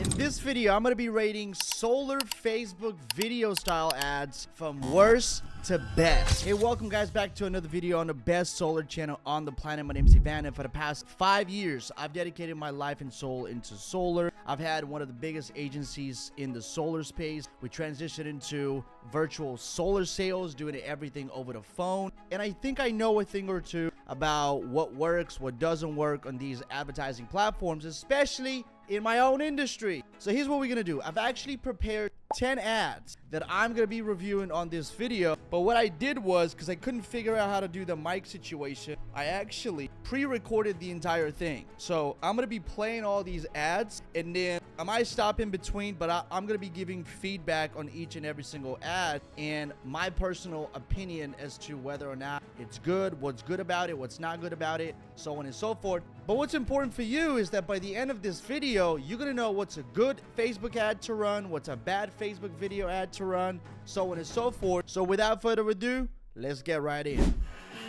In this video, I'm going to be rating solar Facebook video style ads from worst to best. Hey, welcome guys back to another video on the best solar channel on the planet. My name is Ivan, and for the past 5 years, I've dedicated my life and soul into solar. I've had one of the biggest agencies in the solar space. We transitioned into virtual solar sales, doing everything over the phone. And I think I know a thing or two about what works, what doesn't work on these advertising platforms, especially in my own industry. So here's what we're gonna do. I've actually prepared 10 ads that I'm gonna be reviewing on this video. But what I did was, because I couldn't figure out how to do the mic situation, I actually pre-recorded the entire thing. So I'm gonna be playing all these ads, and then I might stop in between, but I'm gonna be giving feedback on each and every single ad and my personal opinion as to whether or not it's good, what's good about it, what's not good about it, so on and so forth. But what's important for you is that by the end of this video, you're gonna know what's a good Facebook ad to run, what's a bad Facebook video ad to run, so on and so forth. So without further ado, let's get right in.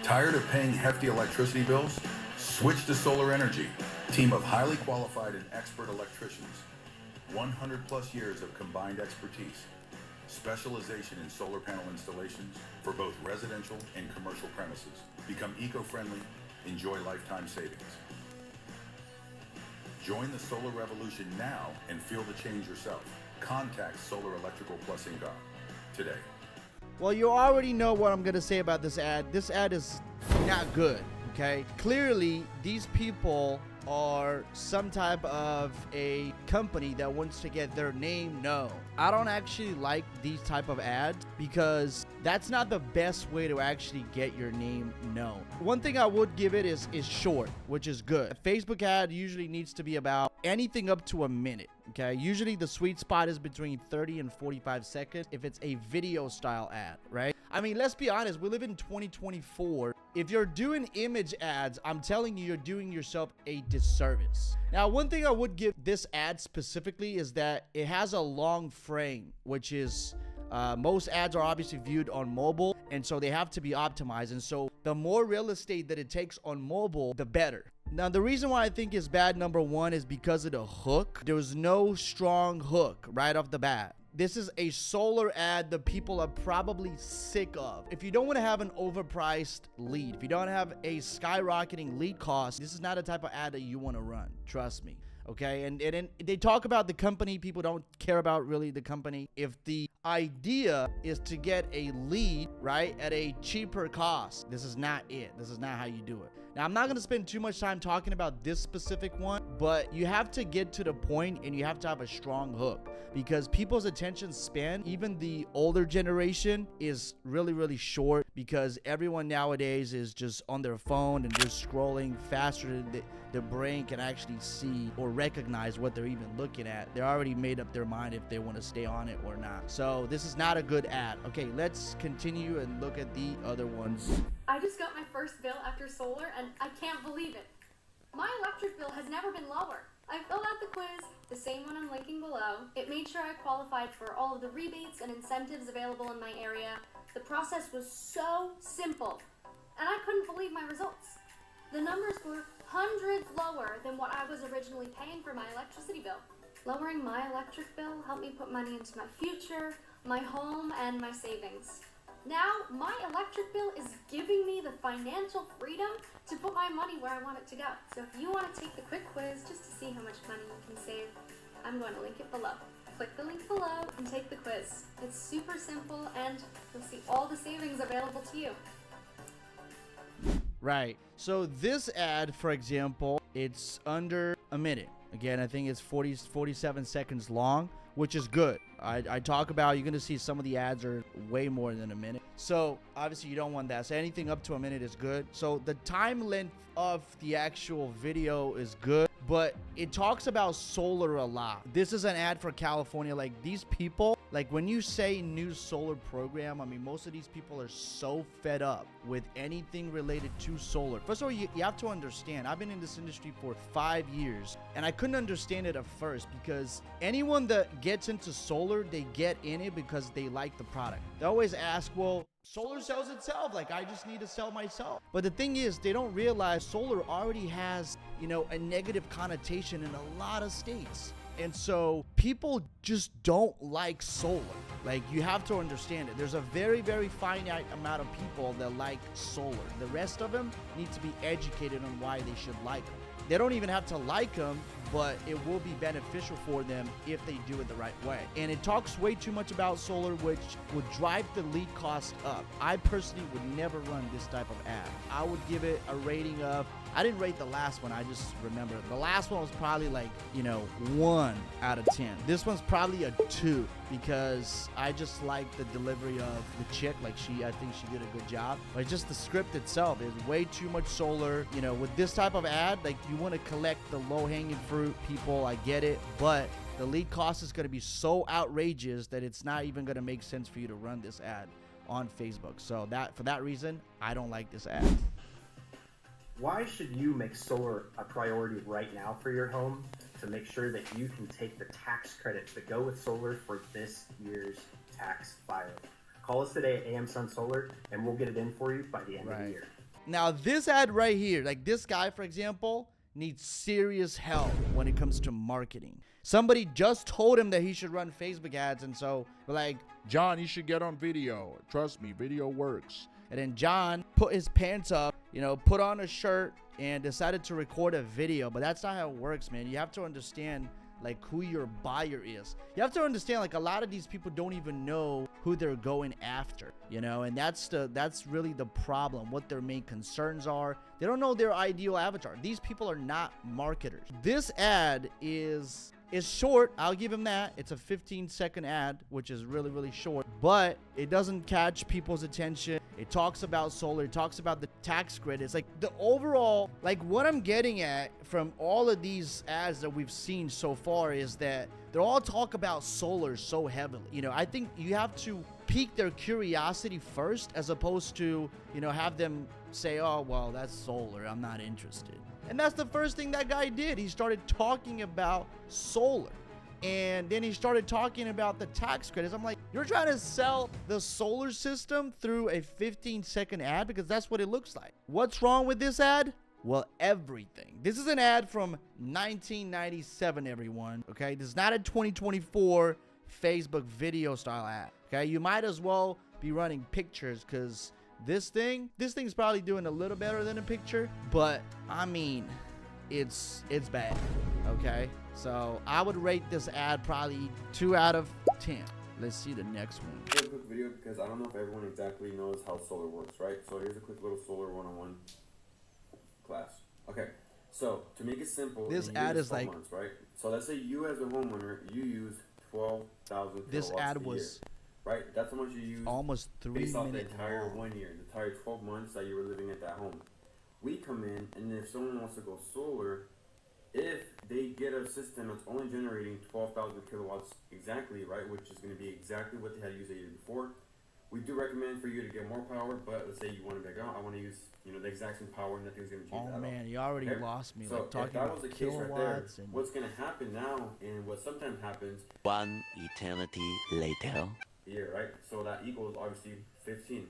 Tired of paying hefty electricity bills? Switch to Solar Energy, team of highly qualified and expert electricians. 100 plus years of combined expertise. Specialization in solar panel installations for both residential and commercial premises. Become eco-friendly, enjoy lifetime savings. Join the solar revolution now and feel the change yourself. Contact Solar Electrical Plus Inc. today. Well, you already know what I'm gonna say about this ad. This ad is not good, okay? Clearly, these people are some type of a company that wants to get their name known. I don't actually like these type of ads because that's not the best way to actually get your name known. One thing I would give it is short, which is good. A Facebook ad usually needs to be about anything up to a minute, okay? Usually the sweet spot is between 30 and 45 seconds if it's a video style ad, right? I mean, let's be honest, we live in 2024. If you're doing image ads, I'm telling you, you're doing yourself a disservice. Now, one thing I would give this ad specifically is that it has a long frame, which is most ads are obviously viewed on mobile, and so they have to be optimized. And so the more real estate that it takes on mobile, the better. Now, the reason why I think it's bad, number one, is because of the hook. There was no strong hook right off the bat. This is a solar ad that people are probably sick of. If you don't want to have an overpriced lead, if you don't have a skyrocketing lead cost, this is not a type of ad that you want to run. Trust me. Okay, and they talk about the company. People don't care about really the company. If the idea is to get a lead, right, at a cheaper cost, this is not it. This is not how you do it. Now, I'm not going to spend too much time talking about this specific one, but you have to get to the point and you have to have a strong hook because people's attention span, even the older generation, is really, really short because everyone nowadays is just on their phone and just scrolling faster than their brain can actually see or recognize what they're even looking at. They're already made up their mind if they want to stay on it or not. So this is not a good ad. Okay, let's continue and look at the other ones. I just got my first bill after solar and I can't believe it. My electric bill has never been lower. I filled out the quiz, the same one I'm linking below. It made sure I qualified for all of the rebates and incentives available in my area. The process was so simple, and I couldn't believe my results. The numbers were hundreds lower than what I was originally paying for my electricity bill. Lowering my electric bill helped me put money into my future, my home, and my savings. Now, my electric bill is giving me the financial freedom to put my money where I want it to go. So if you want to take the quick quiz just to see how much money you can save, I'm going to link it below. Click the link below and take the quiz. It's super simple and you'll see all the savings available to you. Right. So this ad, for example, it's under a minute. Again, I think it's 47 seconds long, which is good. I talk about, you're going to see some of the ads are way more than a minute. So obviously you don't want that. So anything up to a minute is good. So the time length of the actual video is good, but it talks about solar a lot. This is an ad for California. Like these people, like when you say new solar program, I mean, most of these people are so fed up with anything related to solar. First of all, you have to understand, I've been in this industry for 5 years and I couldn't understand it at first because anyone that gets into solar, they get in it because they like the product. They always ask, well, solar sells itself. Like, I just need to sell myself. But the thing is, they don't realize solar already has, you know, a negative connotation in a lot of states. And so people just don't like solar. Like, you have to understand it. There's a very, very finite amount of people that like solar. The rest of them need to be educated on why they should like them. They don't even have to like them, but it will be beneficial for them if they do it the right way. And it talks way too much about solar, which would drive the lead cost up. I personally would never run this type of ad. I would give it a rating of, I didn't rate the last one, I just remember the last one was probably like, 1 out of 10. This one's probably a 2 because I just like the delivery of the chick. Like, I think she did a good job. But just the script itself is way too much solar. With this type of ad, like, you want to collect the low-hanging fruit people, I get it, but the lead cost is going to be so outrageous that it's not even going to make sense for you to run this ad on Facebook. So for that reason, I don't like this ad. Why should you make solar a priority right now for your home to make sure that you can take the tax credits that go with solar for this year's tax filing? Call us today at AM Sun Solar and we'll get it in for you by the end of the year. Now, this ad right here, like this guy, for example, needs serious help when it comes to marketing. Somebody just told him that he should run Facebook ads, and so we're like, John, you should get on video. Trust me, video works. And then John put his pants up, put on a shirt and decided to record a video. But that's not how it works, man. You have to understand like who your buyer is. You have to understand like a lot of these people don't even know who they're going after, and that's really the problem. What their main concerns are. They don't know their ideal avatar. These people are not marketers. This ad is short. I'll give him that. It's a 15-second ad, which is really, really short, but it doesn't catch people's attention. It talks about solar. It talks about the tax credits. Like the overall, like what I'm getting at from all of these ads that we've seen so far is that they're all talk about solar so heavily. I think you have to pique their curiosity first, as opposed to, have them say, oh, well, that's solar, I'm not interested. And that's the first thing that guy did. He started talking about solar. And then he started talking about the tax credits. I'm like, you're trying to sell the solar system through a 15-second ad? Because that's what it looks like. What's wrong with this ad? Well, everything. This is an ad from 1997, everyone. Okay, this is not a 2024 Facebook video style ad. Okay, you might as well be running pictures, because this thing's probably doing a little better than a picture, but I mean, it's bad. Okay, so I would rate this ad probably 2 out of 10. Let's see the next one. Here's a quick video because I don't know if everyone exactly knows how solar works, right? So here's a quick little solar 101 class. Okay, so to make it simple, this ad is like months, right? So let's say you as a homeowner, you use 12,000 this kilowatts ad a was year, right? That's how much you use almost 3 based off the minutes entire long. 1 year, the entire 12 months that you were living at that home. We come in, and if someone wants to go solar, if they get a system that's only generating 12,000 kilowatts exactly, right, which is going to be exactly what they had used a year before, we do recommend for you to get more power. But let's say you want to be like, oh, I want to use the exact same power, and nothing's going to change. Oh man, you already lost me. So like talking if that about was the case right there, kilowatts and what's going to happen now, and what sometimes happens, 1 eternity later. here, right? So that equals obviously 15.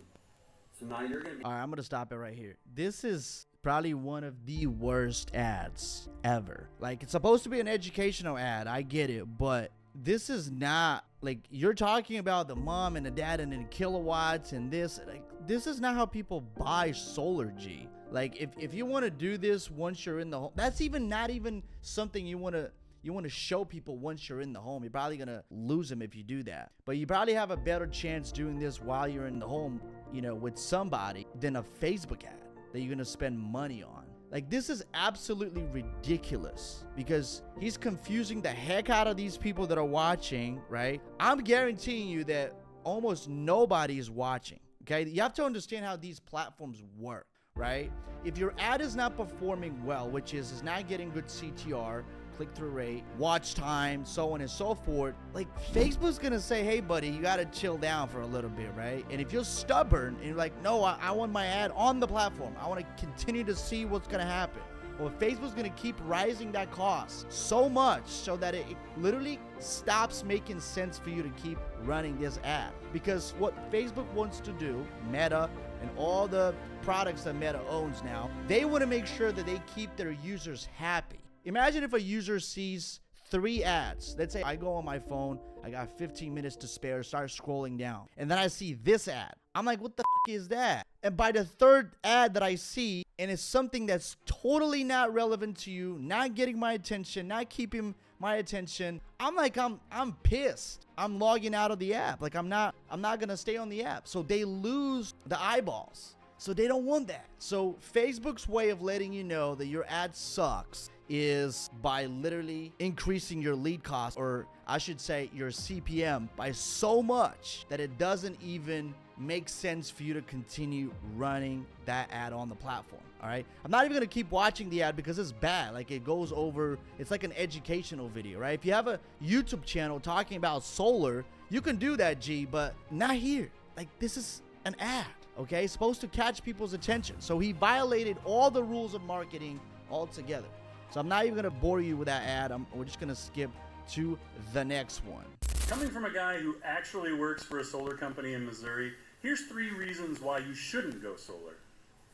So now you're going to be. All right, I'm gonna stop it right here. This is probably one of the worst ads ever. Like, it's supposed to be an educational ad, I get it, but this is not, like, you're talking about the mom and the dad and the kilowatts and this. Like, this is not how people buy solar, G. Like, if you want to do this once you're in the home, that's not even something you want to show people once you're in the home. You're probably going to lose them if you do that. But you probably have a better chance doing this while you're in the home, with somebody, than a Facebook ad that you're going to spend money on. Like, this is absolutely ridiculous because he's confusing the heck out of these people that are watching, right? I'm guaranteeing you that almost nobody is watching, okay? You have to understand how these platforms work, right? If your ad is not performing well, which is not getting good CTR, click-through rate, watch time, so on and so forth, like, Facebook's gonna say, hey buddy, you gotta chill down for a little bit, right? And if you're stubborn and you're like, no, I want my ad on the platform, I want to continue to see what's gonna happen, well, Facebook's gonna keep rising that cost so much so that it literally stops making sense for you to keep running this ad. Because what Facebook wants to do, Meta and all the products that Meta owns now, they want to make sure that they keep their users happy. Imagine if a user sees 3 ads. Let's say I go on my phone, I got 15 minutes to spare, start scrolling down, and then I see this ad. I'm like, what the is that? And by the 3rd ad that I see, and it's something that's totally not relevant to you, not getting my attention, not keeping my attention, I'm like, I'm pissed. I'm logging out of the app. Like I'm not gonna stay on the app. So they lose the eyeballs. So they don't want that. So Facebook's way of letting you know that your ad sucks is by literally increasing your lead cost, or I should say your CPM, by so much that it doesn't even make sense for you to continue running that ad on the platform. All right, I'm not even gonna keep watching the ad because it's bad. Like it goes over, it's like an educational video, right? If you have a YouTube channel talking about solar, you can do that, G, but not here. Like this is an ad, okay? It's supposed to catch people's attention. So he violated all the rules of marketing altogether. So I'm not even gonna bore you with that ad. We're just gonna skip to the next one. Coming from a guy who actually works for a solar company in Missouri, here's 3 reasons why you shouldn't go solar.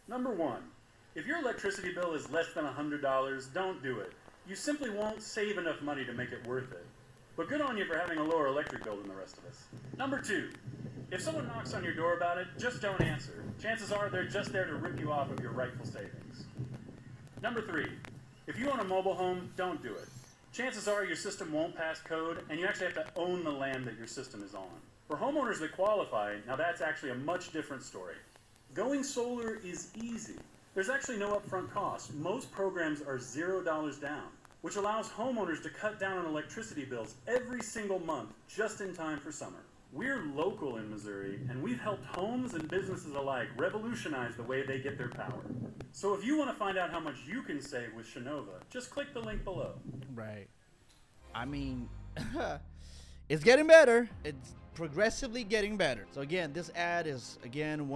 Number 1, if your electricity bill is less than $100, don't do it. You simply won't save enough money to make it worth it. But good on you for having a lower electric bill than the rest of us. Number 2, if someone knocks on your door about it, just don't answer. Chances are they're just there to rip you off of your rightful savings. Number 3, if you own a mobile home, don't do it. Chances are your system won't pass code, and you actually have to own the land that your system is on. For homeowners that qualify, now that's actually a much different story. Going solar is easy. There's actually no upfront cost. Most programs are $0 down, which allows homeowners to cut down on electricity bills every single month just in time for summer. We're local in Missouri, and we've helped homes and businesses alike revolutionize the way they get their power. So if you want to find out how much you can save with Shenova, just click the link below. Right. I mean, it's getting better. It's progressively getting better. So again, this ad is again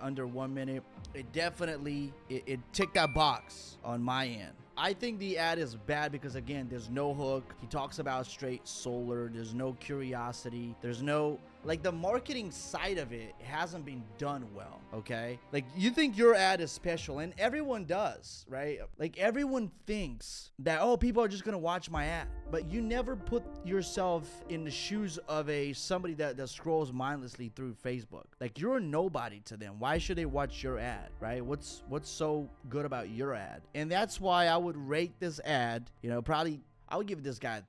under 1 minute. It definitely it ticked that box on my end. I think the ad is bad because again, there's no hook. He talks about straight solar. There's no curiosity. There's no, like, the marketing side of it hasn't been done well, okay? Like, you think your ad is special, and everyone does, right? Like, everyone thinks that, oh, people are just gonna watch my ad, but you never put yourself in the shoes of somebody that scrolls mindlessly through Facebook. Like, you're a nobody to them. Why should they watch your ad, right? What's so good about your ad? And that's why I would rate this ad, probably I would give this guy a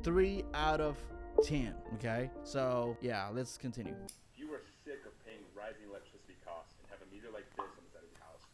3 out of 10. Okay, so yeah, let's continue. If you are sick of paying rising electricity costs and have a meter like this on the side of your house,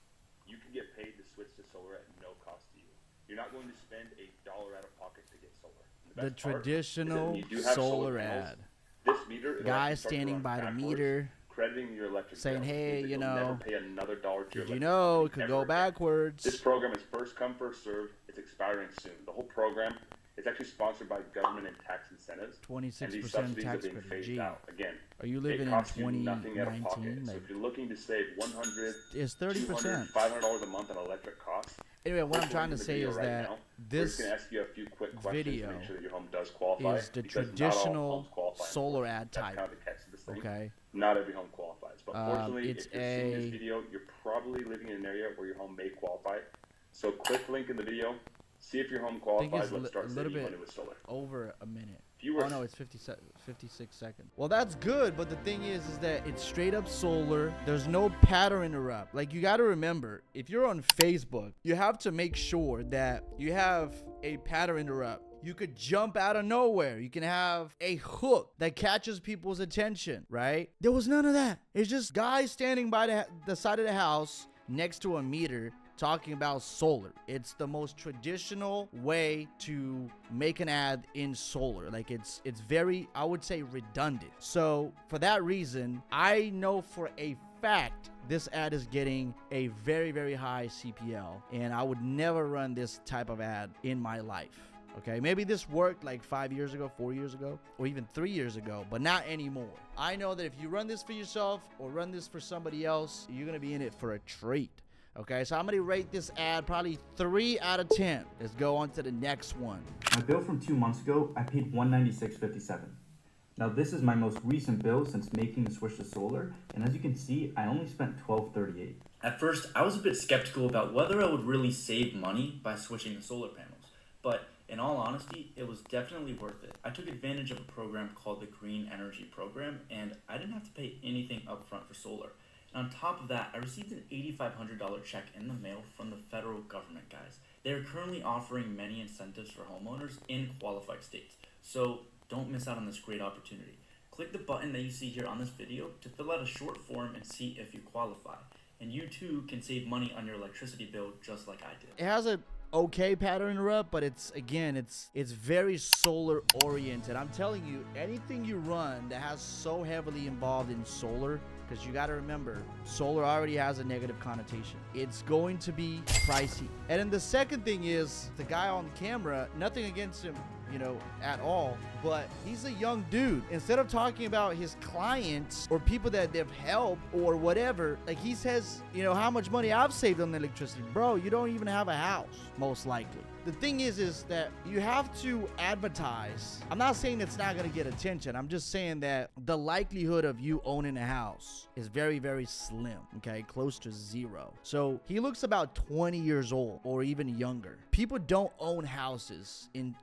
you can get paid to switch to solar at no cost to you. You're not going to spend $1 out of pocket to get solar. The traditional solar ad. This meter, guy standing by the meter, crediting your electric saying, bill, hey, you'll never pay another dollar to your did you electric know bill it could ever go again. backwards? This program is first come, first served. It's expiring soon. The whole program is actually sponsored by government and tax incentives. 26% tax being credit. phased Gee, out. Again, are you living in costs you nothing out of pocket. 2019? So Like, if you're looking to save $100, it's $200, 30%. $500 a month on electric costs. Anyway, what I'm trying to say is that this we're just gonna ask you a few quick questions video to make sure that your home does qualify. is the because not all traditional homes qualify. solar ad That's type. kind of the catch to this thing. Okay. Not every home qualifies, but fortunately, it's if you're seeing this video, you're probably living in an area where your home may qualify. So click link in the video, see if your home I think qualifies. it's Let's start a little saving bit money with solar. over a minute. If you were Oh no, it's 56 seconds. Well, that's good, but the thing is that it's straight up solar. There's no pattern interrupt. Like, you got to remember, if you're on Facebook, you have to make sure that you have a pattern interrupt. You could jump out of nowhere. You can have a hook that catches people's attention, right? There was none of that. It's just guys standing by the side of the house next to a meter talking about solar. It's the most traditional way to make an ad in solar. Like, it's very, I would say, redundant. So for that reason, I know for a fact this ad is getting a very, very high CPL, and I would never run this type of ad in my life. Okay, maybe this worked like 5 years ago, 4 years ago, or even 3 years ago, but not anymore. I know that if you run this for yourself or run this for somebody else, you're gonna be in it for a treat. Okay, so I'm gonna rate this ad probably 3 out of 10. Let's go on to the next one. My bill from 2 months ago, I paid $196.57. Now this is my most recent bill since making the switch to solar, and as you can see, I only spent $12.38. At first, I was a bit skeptical about whether I would really save money by switching to solar panels, but In all honesty, it was definitely worth it. I took advantage of a program called the Green Energy Program, and I didn't have to pay anything upfront for solar. And on top of that, I received an $8,500 check in the mail from the federal government, guys. They are currently offering many incentives for homeowners in qualified states, so don't miss out on this great opportunity. Click the button that you see here on this video to fill out a short form and see if you qualify. And you too can save money on your electricity bill just like I did. It has a okay pattern interrupt, but it's very solar oriented. I'm telling you, anything you run that has so heavily involved in solar, because you got to remember, solar already has a negative connotation. It's going to be pricey. And then the second thing is, the guy on camera, nothing against him, you know, at all, but he's a young dude. Instead of talking about his clients or people that they've helped or whatever, like he says, you know, how much money I've saved on electricity. Bro, you don't even have a house, most likely. The thing is that you have to advertise. I'm not saying it's not going to get attention. I'm just saying that the likelihood of you owning a house is very, very slim, okay? Close to zero. So he looks about 20 years old or even younger. People don't own houses in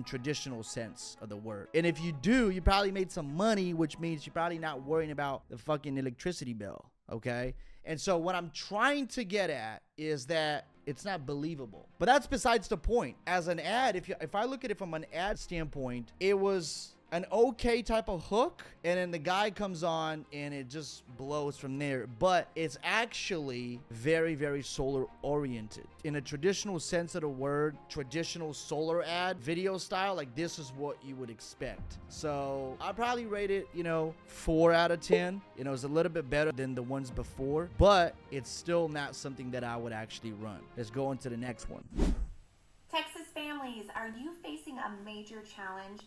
traditional sense of the word. And if you do, you probably made some money, which means you're probably not worrying about the fucking electricity bill, okay? And so what I'm trying to get at is that it's not believable. But that's besides the point. As an ad, if I look at it from an ad standpoint, it was an okay type of hook, and then the guy comes on and it just blows from there. But it's actually very, very solar oriented. In a traditional sense of the word, traditional solar ad video style, like this is what you would expect. So I probably rate it, 4 out of 10. It's a little bit better than the ones before, but it's still not something that I would actually run. Let's go into the next one. Texas families, are you facing a major challenge?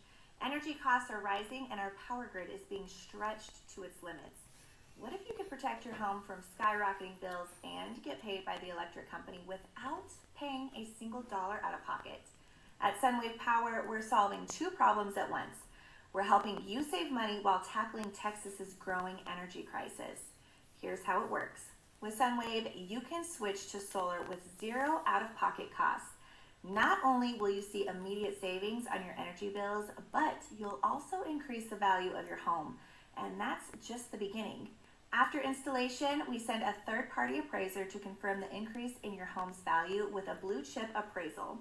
Energy costs are rising and our power grid is being stretched to its limits. What if you could protect your home from skyrocketing bills and get paid by the electric company without paying a single dollar out of pocket? At Sunwave Power, we're solving 2 problems at once. We're helping you save money while tackling Texas's growing energy crisis. Here's how it works. With Sunwave, you can switch to solar with 0 out-of-pocket costs. Not only will you see immediate savings on your energy bills, but you'll also increase the value of your home. And that's just the beginning. After installation, we send a third-party appraiser to confirm the increase in your home's value with a blue chip appraisal.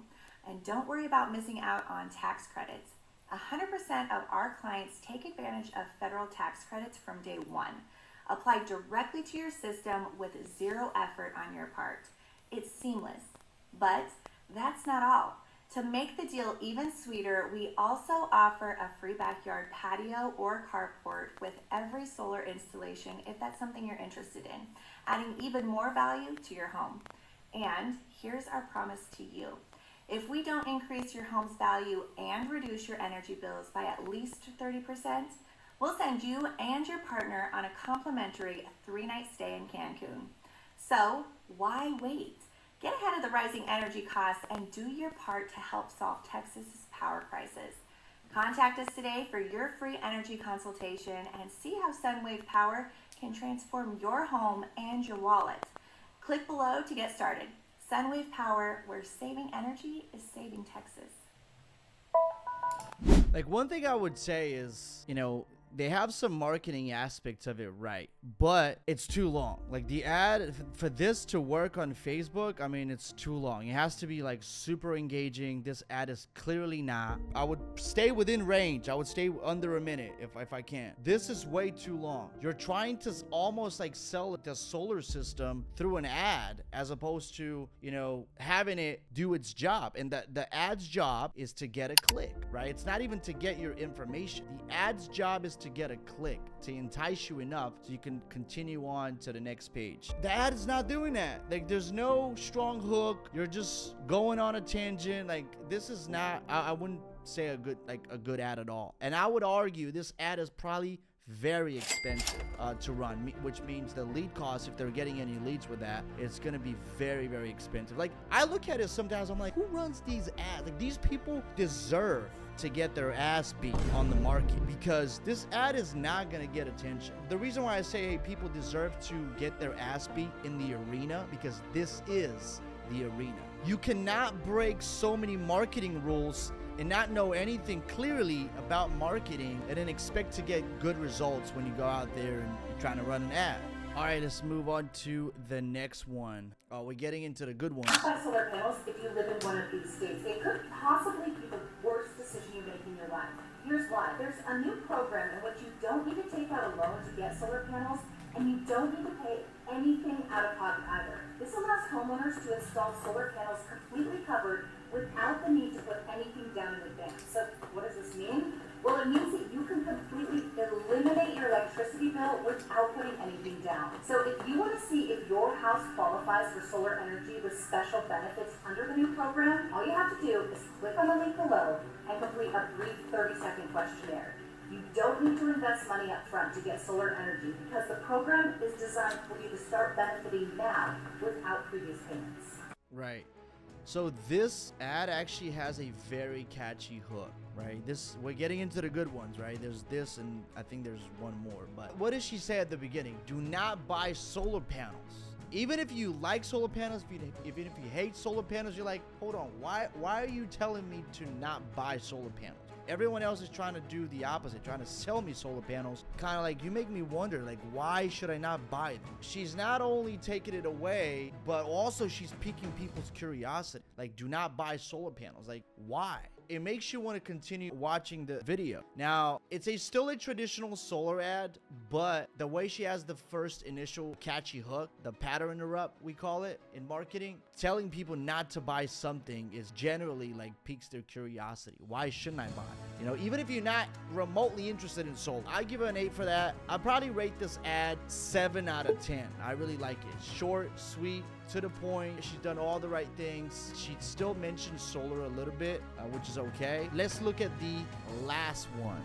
And don't worry about missing out on tax credits. 100% of our clients take advantage of federal tax credits from day one, applied directly to your system with 0 effort on your part. It's seamless, but that's not all. To make the deal even sweeter, we also offer a free backyard patio or carport with every solar installation if that's something you're interested in, adding even more value to your home. And here's our promise to you. If we don't increase your home's value and reduce your energy bills by at least 30%, we'll send you and your partner on a complimentary 3-night stay in Cancun. So why wait? Get ahead of the rising energy costs and do your part to help solve Texas's power crisis. Contact us today for your free energy consultation and see how Sunwave Power can transform your home and your wallet. Click below to get started. Sunwave Power, where saving energy is saving Texas. Like, one thing I would say is, they have some marketing aspects of it right, but it's too long. Like, the ad for this to work on Facebook, I mean, it's too long. It has to be like super engaging. This ad is clearly not. I would stay within range. I would stay under a minute if I can. This is way too long. You're trying to almost like sell the solar system through an ad as opposed to, having it do its job. And the ad's job is to get a click, right? It's not even to get your information. The ad's job is to get a click, to entice you enough so you can continue on to the next page. The ad is not doing that. Like, there's no strong hook. You're just going on a tangent. Like, this is not, I wouldn't say a good ad at all. And I would argue this ad is probably very expensive to run, which means the lead cost, if they're getting any leads with that, it's gonna be very, very expensive. Like, I look at it sometimes, I'm like, who runs these ads? Like, these people deserve to get their ass beat on the market, because this ad is not gonna get attention. The reason why I say, hey, people deserve to get their ass beat in the arena, because this is the arena. You cannot break so many marketing rules and not know anything clearly about marketing and then expect to get good results when you go out there and you're trying to run an ad. All right, let's move on to the next one. Oh, we're getting into the good ones. Buy solar panels if you live in one of these states. It could possibly be the worst decision you make in your life. Here's why. There's a new program in which you don't need to take out a loan to get solar panels, and you don't need to pay anything out of pocket either. This allows homeowners to install solar panels completely covered without the need to put anything down in advance. So what does this mean? Well, it means that you can completely eliminate your electricity bill without putting anything down. So if you want to see if your house qualifies for solar energy with special benefits under the new program, all you have to do is click on the link below and complete a brief 30-second questionnaire. You don't need to invest money up front to get solar energy because the program is designed for you to start benefiting now without previous payments. Right. So this ad actually has a very catchy hook, right? We're getting into the good ones, right? There's this, and I think there's one more. But what does she say at the beginning? Do not buy solar panels. Even if you like solar panels, even if you hate solar panels, you're like, hold on, why are you telling me to not buy solar panels? Everyone else is trying to do the opposite, trying to sell me solar panels. Kind of like, you make me wonder, like, why should I not buy them? She's not only taking it away, but also she's piquing people's curiosity. Like, do not buy solar panels. Like, why? It makes you want to continue watching the video. Now, it's still a traditional solar ad, but the way she has the first initial catchy hook, the pattern interrupt, we call it in marketing, telling people not to buy something is generally like piques their curiosity. Why shouldn't I buy it? You know, even if you're not remotely interested in solar, I give her an 8 for that. I'd probably rate this ad 7 out of 10. I really like it. Short, sweet, to the point. She's done all the right things. She still mentions solar a little bit, which is okay. Let's look at the last one.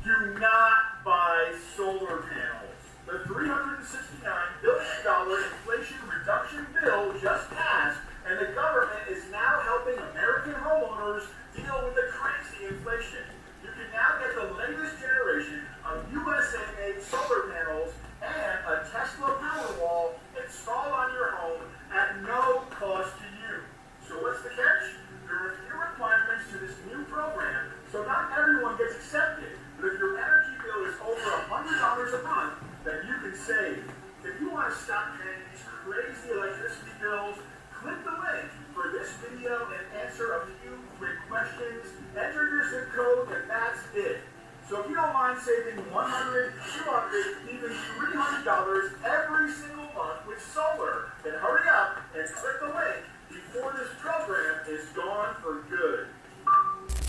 Do not buy solar panels. The $369 billion Inflation Reduction Bill just passed, and the government is now helping American homeowners deal with the crazy inflation. You can now get the latest generation of USA-made solar panels and a Tesla Powerwall installed on your home at no cost to you. So what's the catch? There are a few requirements to this new program, so not everyone gets accepted. But if your energy bill is over $100 a month, then you can save. If you want to stop paying these crazy electricity bills, click the link for this video and answer a few quick questions. Enter your zip code, and that's it. So if you don't mind saving $100, $200, even $300 every single month with solar, then hurry up and click the link before this program is gone for good.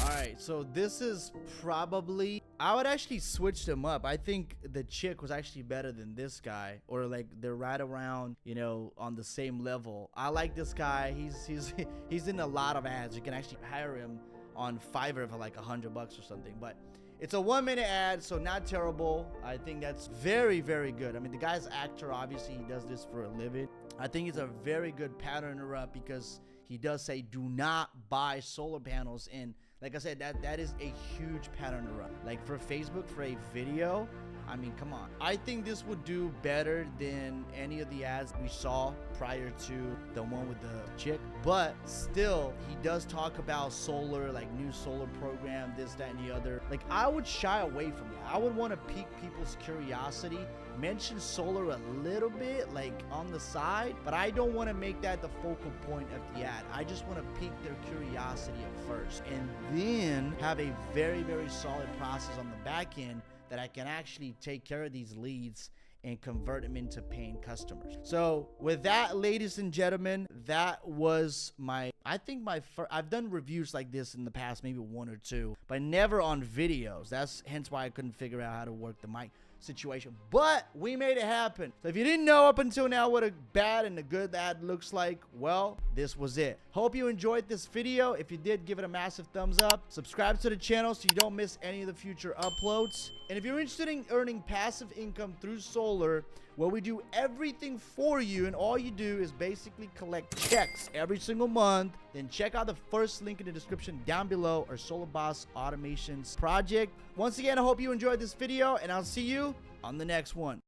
Alright, so this is probably, I would actually switch them up. I think the chick was actually better than this guy, or like they're right around, you know, on the same level. I like this guy. He's in a lot of ads. You can actually hire him on Fiverr for like $100 or something. But it's a 1-minute ad, so not terrible. I think that's very, very good. I mean, the guy's actor, obviously he does this for a living. I think it's a very good pattern interrupt because he does say do not buy solar panels. And like I said, that is a huge pattern interrupt. Like for Facebook, for a video, I mean, come on. I think this would do better than any of the ads we saw prior to the one with the chick. But still, he does talk about solar, like new solar program, this, that, and the other. Like, I would shy away from that. I would want to pique people's curiosity, mention solar a little bit, like on the side, but I don't want to make that the focal point of the ad. I just want to pique their curiosity at first, and then have a very, very solid process on the back end that I can actually take care of these leads and convert them into paying customers. So with that, ladies and gentlemen, that was I think my first, I've done reviews like this in the past, maybe 1 or 2, but never on videos. That's hence why I couldn't figure out how to work the mic situation, but we made it happen. So if you didn't know up until now what a bad and a good ad looks like, well, this was it. Hope you enjoyed this video. If you did, give it a massive thumbs up. Subscribe to the channel so you don't miss any of the future uploads. And if you're interested in earning passive income through solar, where we do everything for you and all you do is basically collect checks every single month, then check out the first link in the description down below, our Solar Boss Automations project. Once again, I hope you enjoyed this video, and I'll see you on the next one.